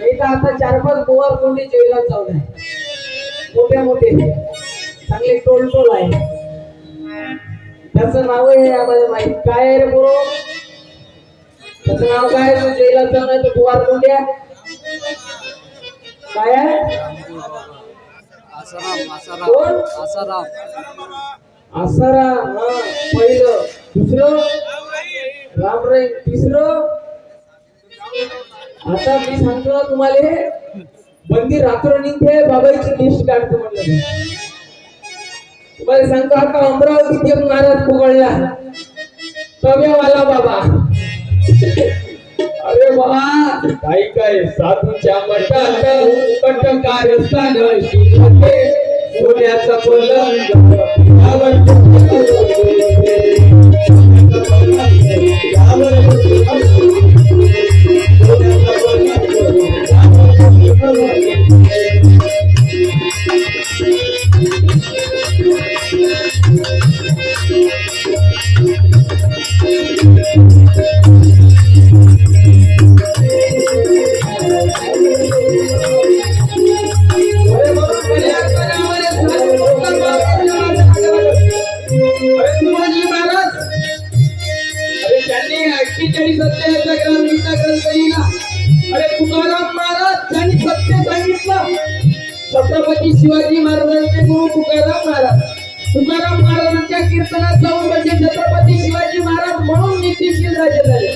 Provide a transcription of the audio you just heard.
एक आता 4-5 गोवा कोंडी जेलात जाऊन आहे. मोठे मोठे चांगले टोल आहे. त्याचं नाव आहे आम्हाला माहित. काय आहे रे पोरो? त्याचं नाव काय? तू जेलात जाऊन आहे तर गोवा कोंड्या काय आहे? आसाराम. पहिलं. दुसरं रामराय. तिसरं आता मी सांगतो ना तुम्हाला, बंदी रात्र निघते बाबाईची लिस्ट काढतो म्हटलं. तुम्हाला सांगतो आता अमरावतीत एक महाराज पुगळला तव्यावाला बाबा. अरे बाबा काय काय साधूच्या मठात कट कारस्थान शिकते सोन्याचा पलंग छत्रपती शिवाजी महाराजांचे गुरु तुकाराम महाराज. तुकाराम महाराजांच्या कीर्तनात जाऊन म्हणजे छत्रपती शिवाजी महाराज म्हणून नीतिशील राजे झाले.